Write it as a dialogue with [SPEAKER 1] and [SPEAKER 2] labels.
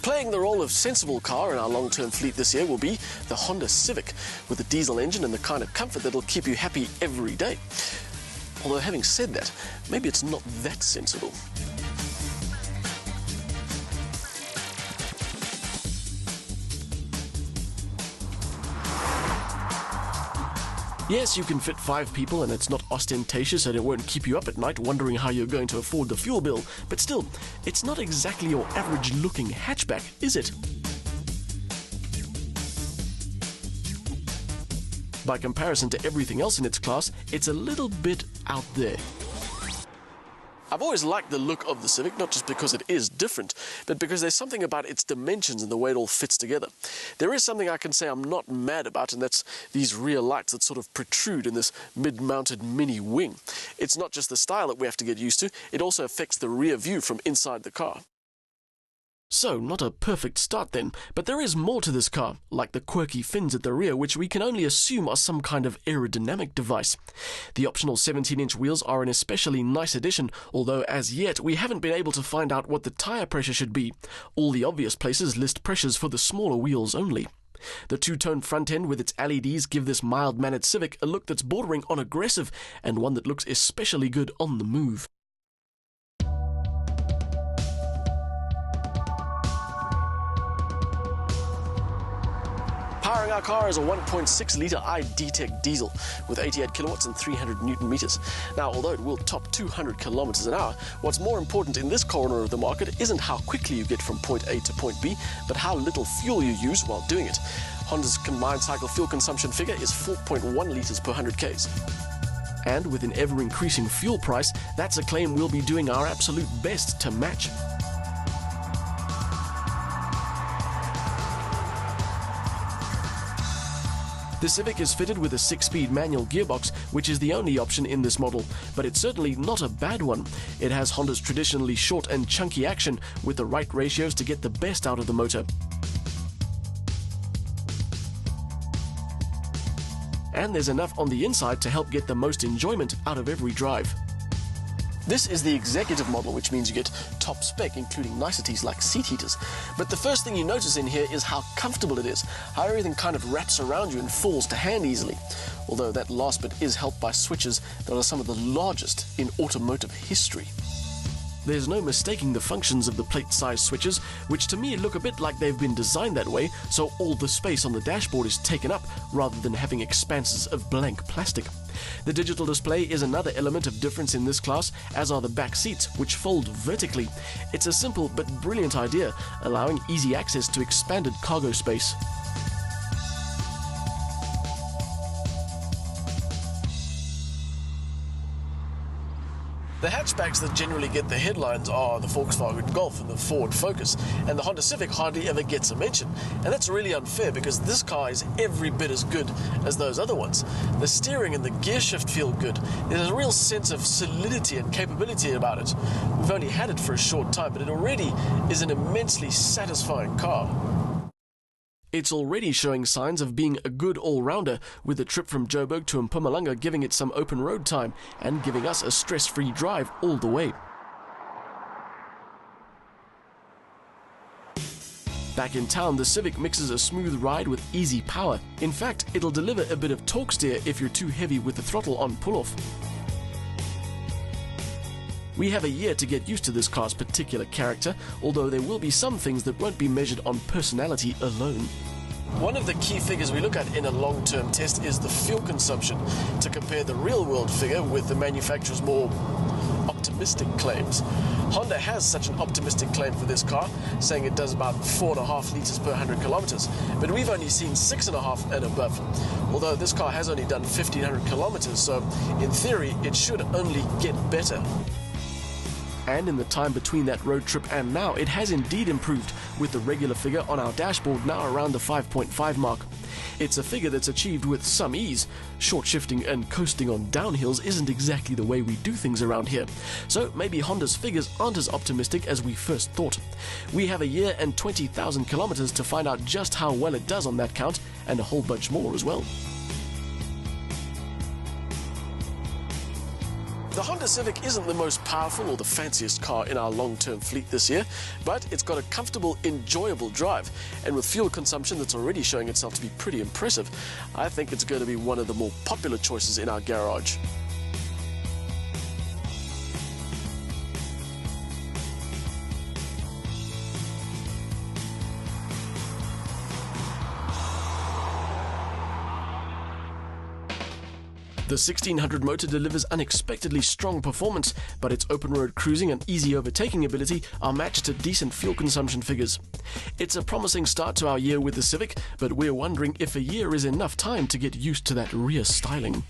[SPEAKER 1] Playing the role of sensible car in our long-term fleet this year will be the Honda Civic, with a diesel engine and the kind of comfort that'll keep you happy every day. Although having said that, maybe it's not that sensible. Yes, you can fit 5 people and it's not ostentatious and it won't keep you up at night wondering how you're going to afford the fuel bill, but still, it's not exactly your average looking hatchback, is it? By comparison to everything else in its class, it's a little bit out there. I've always liked the look of the Civic, not just because it is different, but because there's something about its dimensions and the way it all fits together. There is something I can say I'm not mad about, and that's these rear lights that sort of protrude in this mid-mounted mini wing. It's not just the style that we have to get used to, it also affects the rear view from inside the car. So, not a perfect start then, but there is more to this car, like the quirky fins at the rear, which we can only assume are some kind of aerodynamic device. The optional 17-inch wheels are an especially nice addition, although as yet we haven't been able to find out what the tyre pressure should be. All the obvious places list pressures for the smaller wheels only. The two-tone front end with its LEDs give this mild-mannered Civic a look that's bordering on aggressive, and one that looks especially good on the move. Powering our car is a 1.6-litre DTEC diesel with 88 kilowatts and 300 newton meters. Now, although it will top 200 kilometers an hour, what's more important in this corner of the market isn't how quickly you get from point A to point B, but how little fuel you use while doing it. Honda's combined cycle fuel consumption figure is 4.1 litres per 100 k's. And with an ever-increasing fuel price, that's a claim we'll be doing our absolute best to match. The Civic is fitted with a 6-speed manual gearbox, which is the only option in this model, but it's certainly not a bad one. It has Honda's traditionally short and chunky action, with the right ratios to get the best out of the motor. And there's enough on the inside to help get the most enjoyment out of every drive. This is the executive model, which means you get top spec, including niceties like seat heaters. But the first thing you notice in here is how comfortable it is, how everything kind of wraps around you and falls to hand easily. Although that last bit is helped by switches that are some of the largest in automotive history. There's no mistaking the functions of the plate-sized switches, which to me look a bit like they've been designed that way, so all the space on the dashboard is taken up, rather than having expanses of blank plastic. The digital display is another element of difference in this class, as are the back seats, which fold vertically. It's a simple but brilliant idea, allowing easy access to expanded cargo space. The hatchbacks that generally get the headlines are the Volkswagen Golf and the Ford Focus, and the Honda Civic hardly ever gets a mention. And that's really unfair because this car is every bit as good as those other ones. The steering and the gear shift feel good. There's a real sense of solidity and capability about it. We've only had it for a short time, but it already is an immensely satisfying car. It's already showing signs of being a good all-rounder, with the trip from Joburg to Mpumalanga giving it some open road time and giving us a stress-free drive all the way. Back in town, the Civic mixes a smooth ride with easy power. In fact, it'll deliver a bit of torque steer if you're too heavy with the throttle on pull-off. We have a year to get used to this car's particular character, although there will be some things that won't be measured on personality alone. One of the key figures we look at in a long-term test is the fuel consumption, to compare the real-world figure with the manufacturer's more optimistic claims. Honda has such an optimistic claim for this car, saying it does about 4.5 litres per 100 kilometers, but we've only seen 6.5 and above. Although this car has only done 1,500 kilometers, so in theory it should only get better. And in the time between that road trip and now, it has indeed improved, with the regular figure on our dashboard now around the 5.5 mark. It's a figure that's achieved with some ease. Short shifting and coasting on downhills isn't exactly the way we do things around here. So maybe Honda's figures aren't as optimistic as we first thought. We have a year and 20,000 kilometers to find out just how well it does on that count, and a whole bunch more as well. The Honda Civic isn't the most powerful or the fanciest car in our long-term fleet this year, but it's got a comfortable, enjoyable drive, and with fuel consumption that's already showing itself to be pretty impressive, I think it's going to be one of the more popular choices in our garage. The 1600 motor delivers unexpectedly strong performance, but its open-road cruising and easy overtaking ability are matched at decent fuel consumption figures. It's a promising start to our year with the Civic, but we're wondering if a year is enough time to get used to that rear styling.